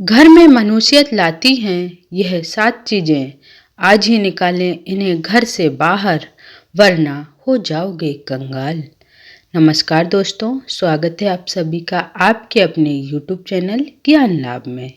घर में मनुष्यत लाती हैं यह 7 चीजें, आज ही निकालें इन्हें घर से बाहर, वरना हो जाओगे कंगाल। नमस्कार दोस्तों, स्वागत है आप सभी का आपके अपने YouTube चैनल ज्ञान लाभ में।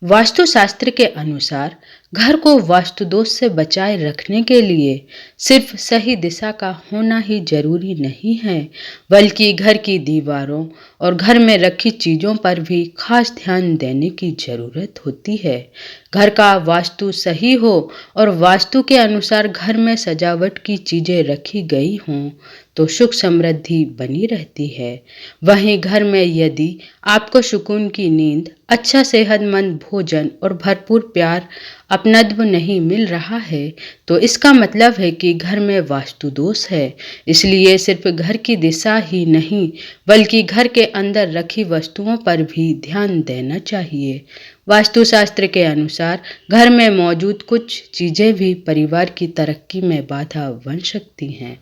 वास्तुशास्त्र के अनुसार घर को वास्तु दोष से बचाए रखने के लिए सिर्फ सही दिशा का होना ही जरूरी नहीं है, बल्कि घर की दीवारों और घर में रखी चीज़ों पर भी खास ध्यान देने की ज़रूरत होती है। घर का वास्तु सही हो और वास्तु के अनुसार घर में सजावट की चीज़ें रखी गई हों तो सुख समृद्धि बनी रहती है। वहीं घर में यदि आपको सुकून की नींद, अच्छा सेहतमंद भोजन और भरपूर प्यार अपनत्व नहीं मिल रहा है तो इसका मतलब है कि घर में वास्तु दोष है। इसलिए सिर्फ घर की दिशा ही नहीं बल्कि घर के अंदर रखी वस्तुओं पर भी ध्यान देना चाहिए। वास्तुशास्त्र के अनुसार घर में मौजूद कुछ चीज़ें भी परिवार की तरक्की में बाधा बन सकती हैं।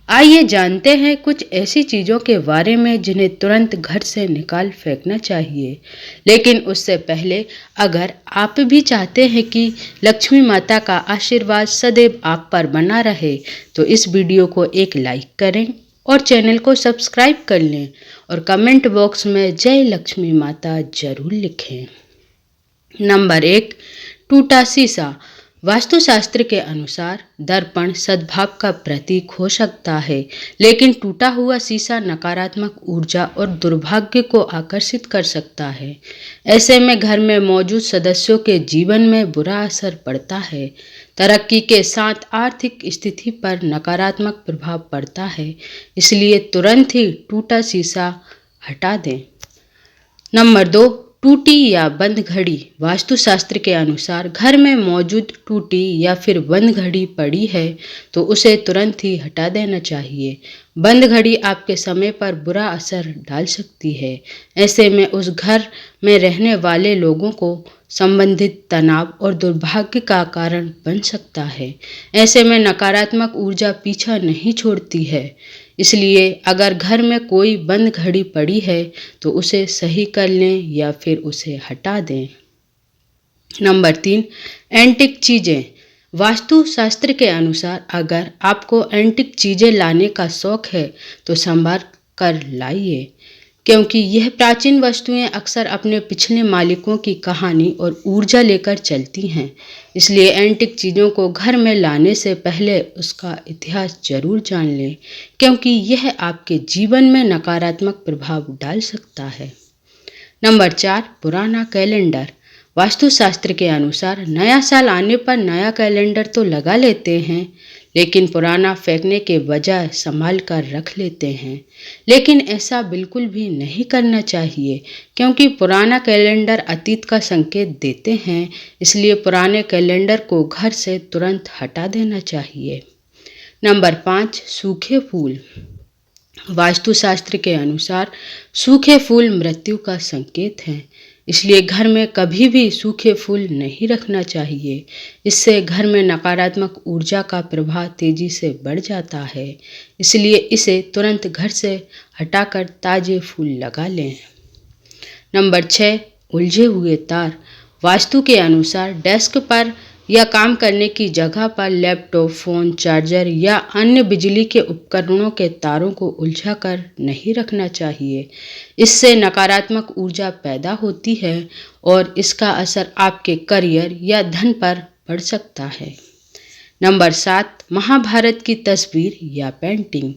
आइए जानते हैं कुछ ऐसी चीज़ों के बारे में जिन्हें तुरंत घर से निकाल फेंकना चाहिए। लेकिन उससे पहले अगर आप भी चाहते हैं कि लक्ष्मी माता का आशीर्वाद सदैव आप पर बना रहे तो इस वीडियो को एक लाइक करें और चैनल को सब्सक्राइब कर लें और कमेंट बॉक्स में जय लक्ष्मी माता जरूर लिखें। नंबर 1, टूटा शीशा। वास्तुशास्त्र के अनुसार दर्पण सद्भाव का प्रतीक हो सकता है, लेकिन टूटा हुआ शीशा नकारात्मक ऊर्जा और दुर्भाग्य को आकर्षित कर सकता है। ऐसे में घर में मौजूद सदस्यों के जीवन में बुरा असर पड़ता है। तरक्की के साथ आर्थिक स्थिति पर नकारात्मक प्रभाव पड़ता है, इसलिए तुरंत ही टूटा शीशा हटा दें। नंबर 2, टूटी या बंद घड़ी। वास्तुशास्त्र के अनुसार घर में मौजूद टूटी या फिर बंद घड़ी पड़ी है तो उसे तुरंत ही हटा देना चाहिए। बंद घड़ी आपके समय पर बुरा असर डाल सकती है। ऐसे में उस घर में रहने वाले लोगों को संबंधित तनाव और दुर्भाग्य का कारण बन सकता है। ऐसे में नकारात्मक ऊर्जा पीछा नहीं छोड़ती है। इसलिए अगर घर में कोई बंद घड़ी पड़ी है तो उसे सही कर लें या फिर उसे हटा दें। नंबर 3, एंटिक चीज़ें। वास्तुशास्त्र के अनुसार अगर आपको एंटिक चीज़ें लाने का शौक है तो संभाल कर लाइए, क्योंकि यह प्राचीन वस्तुएं अक्सर अपने पिछले मालिकों की कहानी और ऊर्जा लेकर चलती हैं। इसलिए एंटिक चीज़ों को घर में लाने से पहले उसका इतिहास जरूर जान लें, क्योंकि यह आपके जीवन में नकारात्मक प्रभाव डाल सकता है। नंबर 4, पुराना कैलेंडर। वास्तुशास्त्र के अनुसार नया साल आने पर नया कैलेंडर तो लगा लेते हैं, लेकिन पुराना फेंकने के बजाय संभाल कर रख लेते हैं। लेकिन ऐसा बिल्कुल भी नहीं करना चाहिए, क्योंकि पुराना कैलेंडर अतीत का संकेत देते हैं। इसलिए पुराने कैलेंडर को घर से तुरंत हटा देना चाहिए। नंबर 5, सूखे फूल। वास्तुशास्त्र के अनुसार सूखे फूल मृत्यु का संकेत हैं, इसलिए घर में कभी भी सूखे फूल नहीं रखना चाहिए। इससे घर में नकारात्मक ऊर्जा का प्रभाव तेजी से बढ़ जाता है। इसलिए इसे तुरंत घर से हटाकर ताज़े फूल लगा लें। नंबर 6, उलझे हुए तार। वास्तु के अनुसार डेस्क पर या काम करने की जगह पर लैपटॉप, फ़ोन, चार्जर या अन्य बिजली के उपकरणों के तारों को उलझा कर नहीं रखना चाहिए। इससे नकारात्मक ऊर्जा पैदा होती है और इसका असर आपके करियर या धन पर पड़ सकता है। नंबर 7, महाभारत की तस्वीर या पेंटिंग।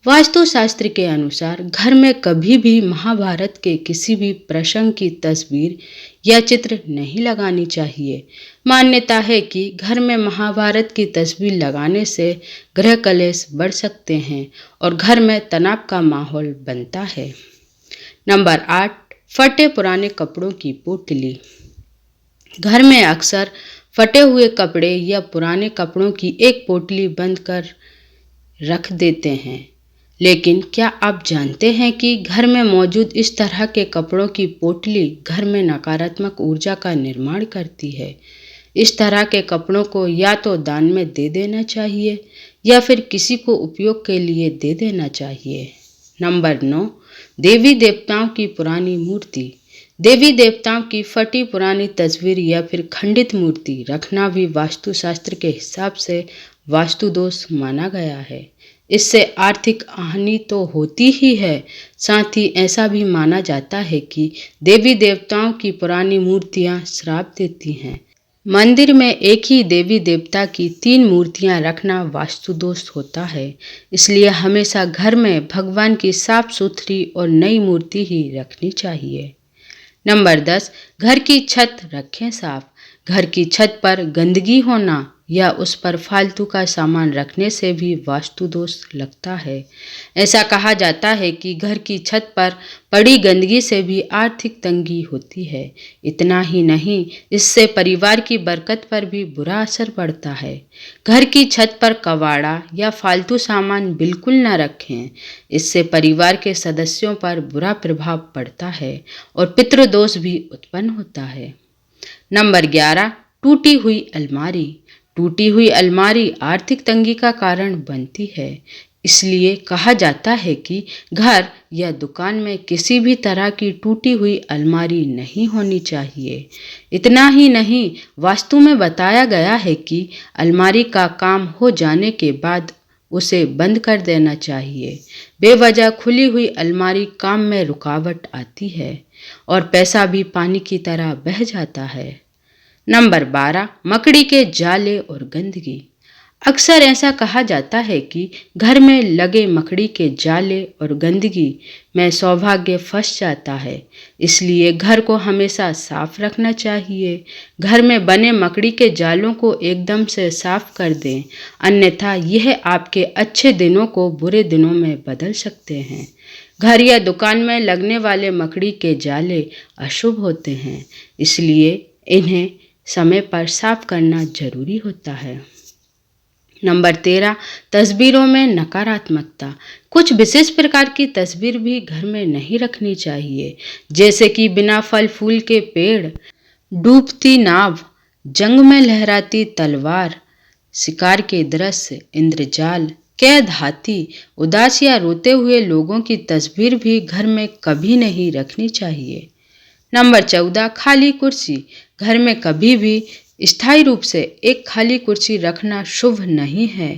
वास्तुशास्त्र के अनुसार घर में कभी भी महाभारत के किसी भी प्रसंग की तस्वीर या चित्र नहीं लगानी चाहिए। मान्यता है कि घर में महाभारत की तस्वीर लगाने से ग्रह कलेश बढ़ सकते हैं और घर में तनाव का माहौल बनता है। नंबर 8, फटे पुराने कपड़ों की पोटली। घर में अक्सर फटे हुए कपड़े या पुराने कपड़ों की एक पोटली बंद कर रख देते हैं, लेकिन क्या आप जानते हैं कि घर में मौजूद इस तरह के कपड़ों की पोटली घर में नकारात्मक ऊर्जा का निर्माण करती है। इस तरह के कपड़ों को या तो दान में दे देना चाहिए या फिर किसी को उपयोग के लिए दे देना चाहिए। नंबर 9, देवी देवताओं की पुरानी मूर्ति। देवी देवताओं की फटी पुरानी तस्वीर या फिर खंडित मूर्ति रखना भी वास्तुशास्त्र के हिसाब से वास्तु दोष माना गया है। इससे आर्थिक हानि तो होती ही है, साथ ही ऐसा भी माना जाता है कि देवी देवताओं की पुरानी मूर्तियां श्राप देती हैं। मंदिर में एक ही देवी देवता की 3 मूर्तियां रखना वास्तु दोष होता है। इसलिए हमेशा घर में भगवान की साफ सुथरी और नई मूर्ति ही रखनी चाहिए। नंबर 10, घर की छत रखें साफ। घर की छत पर गंदगी होना या उस पर फालतू का सामान रखने से भी वास्तु दोष लगता है। ऐसा कहा जाता है कि घर की छत पर पड़ी गंदगी से भी आर्थिक तंगी होती है। इतना ही नहीं, इससे परिवार की बरकत पर भी बुरा असर पड़ता है। घर की छत पर कबाड़ा या फालतू सामान बिल्कुल न रखें। इससे परिवार के सदस्यों पर बुरा प्रभाव पड़ता है और पितृदोष भी उत्पन्न होता है। नंबर 11, टूटी हुई अलमारी। टूटी हुई अलमारी आर्थिक तंगी का कारण बनती है। इसलिए कहा जाता है कि घर या दुकान में किसी भी तरह की टूटी हुई अलमारी नहीं होनी चाहिए। इतना ही नहीं, वास्तु में बताया गया है कि अलमारी का काम हो जाने के बाद उसे बंद कर देना चाहिए। बेवजह खुली हुई अलमारी काम में रुकावट आती है और पैसा भी पानी की तरह बह जाता है। नंबर 12, मकड़ी के जाले और गंदगी। अक्सर ऐसा कहा जाता है कि घर में लगे मकड़ी के जाले और गंदगी में सौभाग्य फंस जाता है। इसलिए घर को हमेशा साफ रखना चाहिए। घर में बने मकड़ी के जालों को एकदम से साफ कर दें, अन्यथा यह आपके अच्छे दिनों को बुरे दिनों में बदल सकते हैं। घर या दुकान में लगने वाले मकड़ी के जाले अशुभ होते हैं, इसलिए इन्हें समय पर साफ करना जरूरी होता है। नंबर 13, तस्वीरों में नकारात्मकता। कुछ विशेष प्रकार की तस्वीर भी घर में नहीं रखनी चाहिए, जैसे कि बिना फल फूल के पेड़, डूबती नाव, जंग में लहराती तलवार, शिकार के दृश्य, इंद्रजाल, कैद हाथी, उदास या रोते हुए लोगों की तस्वीर भी घर में कभी नहीं रखनी चाहिए। नंबर 14, खाली कुर्सी। घर में कभी भी स्थायी रूप से एक खाली कुर्सी रखना शुभ नहीं है।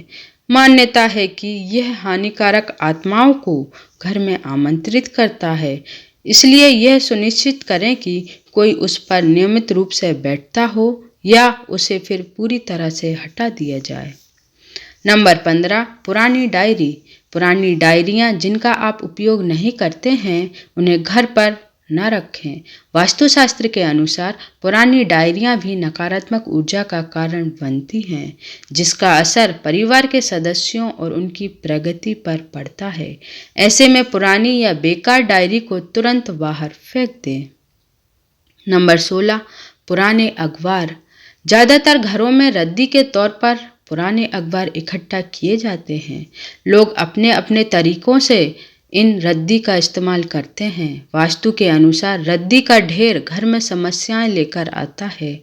मान्यता है कि यह हानिकारक आत्माओं को घर में आमंत्रित करता है। इसलिए यह सुनिश्चित करें कि कोई उस पर नियमित रूप से बैठता हो या उसे फिर पूरी तरह से हटा दिया जाए। नंबर 15, पुरानी डायरी। पुरानी डायरियां जिनका आप उपयोग नहीं करते हैं, उन्हें घर पर न रखें। वास्तुशास्त्र के अनुसार पुरानी डायरियां भी नकारात्मक ऊर्जा का कारण बनती हैं, जिसका असर परिवार के सदस्यों और उनकी प्रगति पर पड़ता है। ऐसे में पुरानी या बेकार डायरी को तुरंत बाहर फेंक दें। नंबर 16, पुराने अखबार। ज़्यादातर घरों में रद्दी के तौर पर पुराने अखबार इकट्ठा किए जाते हैं। लोग अपने अपने तरीकों से इन रद्दी का इस्तेमाल करते हैं। वास्तु के अनुसार रद्दी का ढेर घर में समस्याएं लेकर आता है।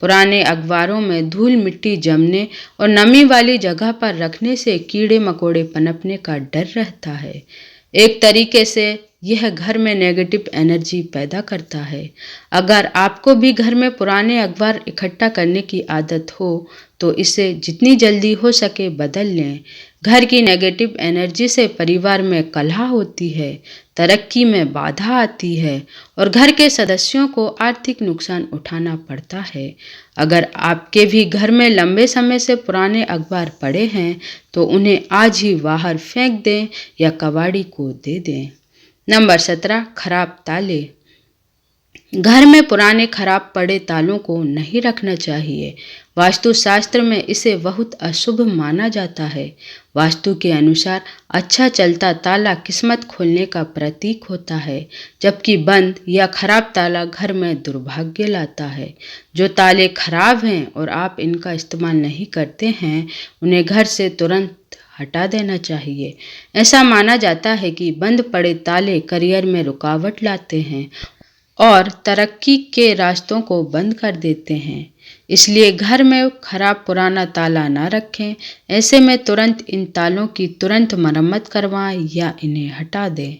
पुराने अखबारों में धूल मिट्टी जमने और नमी वाली जगह पर रखने से कीड़े मकोड़े पनपने का डर रहता है। एक तरीके से यह घर में नेगेटिव एनर्जी पैदा करता है। अगर आपको भी घर में पुराने अखबार इकट्ठा करने की आदत हो तो इसे जितनी जल्दी हो सके बदल लें। घर की नेगेटिव एनर्जी से परिवार में कलह होती है, तरक्की में बाधा आती है और घर के सदस्यों को आर्थिक नुकसान उठाना पड़ता है। अगर आपके भी घर में लंबे समय से पुराने अखबार पड़े हैं तो उन्हें आज ही बाहर फेंक दें या कबाड़ी को दे दें। नंबर 17, खराब ताले। घर में पुराने खराब पड़े तालों को नहीं रखना चाहिए। वास्तुशास्त्र में इसे बहुत अशुभ माना जाता है। वास्तु के अनुसार अच्छा चलता ताला किस्मत खोलने का प्रतीक होता है, जबकि बंद या खराब ताला घर में दुर्भाग्य लाता है। जो ताले खराब हैं और आप इनका इस्तेमाल नहीं करते हैं, उन्हें घर से तुरंत हटा देना चाहिए। ऐसा माना जाता है कि बंद पड़े ताले करियर में रुकावट लाते हैं और तरक्की के रास्तों को बंद कर देते हैं। इसलिए घर में खराब पुराना ताला ना रखें। ऐसे में तुरंत इन तालों की तुरंत मरम्मत करवाएं या इन्हें हटा दें।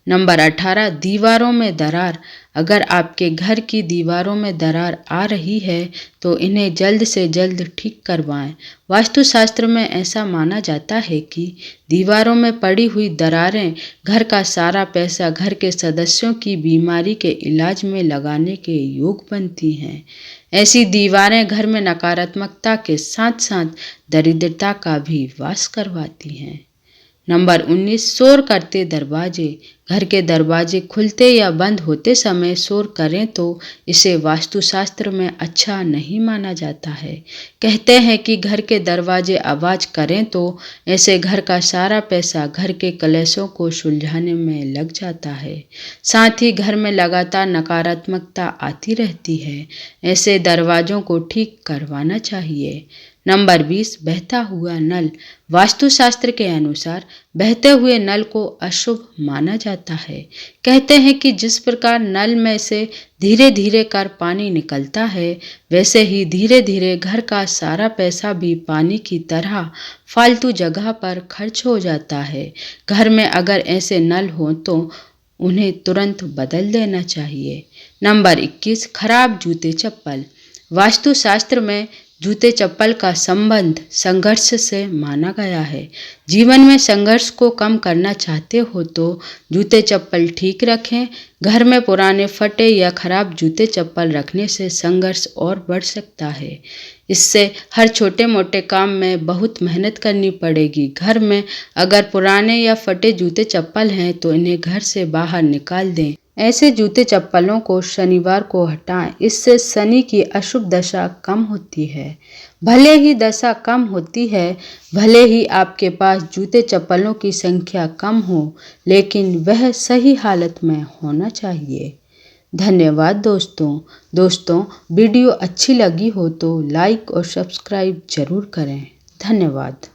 नंबर 18, दीवारों में दरार। अगर आपके घर की दीवारों में दरार आ रही है तो इन्हें जल्द से जल्द ठीक करवाएं। वास्तुशास्त्र में ऐसा माना जाता है कि दीवारों में पड़ी हुई दरारें घर का सारा पैसा घर के सदस्यों की बीमारी के इलाज में लगाने के योग बनती हैं। ऐसी दीवारें घर में नकारात्मकता के साथ साथ दरिद्रता का भी वास करवाती हैं। नंबर 19, शोर करते दरवाजे। घर के दरवाजे खुलते या बंद होते समय शोर करें तो इसे वास्तुशास्त्र में अच्छा नहीं माना जाता है। कहते हैं कि घर के दरवाजे आवाज़ करें तो ऐसे घर का सारा पैसा घर के कलेशों को सुलझाने में लग जाता है। साथ ही घर में लगातार नकारात्मकता आती रहती है। ऐसे दरवाजों को ठीक करवाना चाहिए। नंबर 20, बहता हुआ नल। वास्तुशास्त्र के अनुसार बहते हुए नल को अशुभ माना जाता है। कहते हैं कि जिस प्रकार नल में से धीरे धीरे कर पानी निकलता है, वैसे ही धीरे धीरे घर का सारा पैसा भी पानी की तरह फालतू जगह पर खर्च हो जाता है। घर में अगर ऐसे नल हों तो उन्हें तुरंत बदल देना चाहिए। नंबर 21, खराब जूते चप्पल। वास्तुशास्त्र में जूते चप्पल का संबंध संघर्ष से माना गया है। जीवन में संघर्ष को कम करना चाहते हो तो जूते चप्पल ठीक रखें। घर में पुराने फटे या खराब जूते चप्पल रखने से संघर्ष और बढ़ सकता है। इससे हर छोटे मोटे काम में बहुत मेहनत करनी पड़ेगी। घर में अगर पुराने या फटे जूते चप्पल हैं तो इन्हें घर से बाहर निकाल दें। ऐसे जूते चप्पलों को शनिवार को हटाएं। इससे शनि की अशुभ दशा कम होती है। भले ही दशा कम होती है, भले ही आपके पास जूते चप्पलों की संख्या कम हो, लेकिन वह सही हालत में होना चाहिए। धन्यवाद दोस्तों, वीडियो अच्छी लगी हो तो लाइक और सब्सक्राइब जरूर करें। धन्यवाद।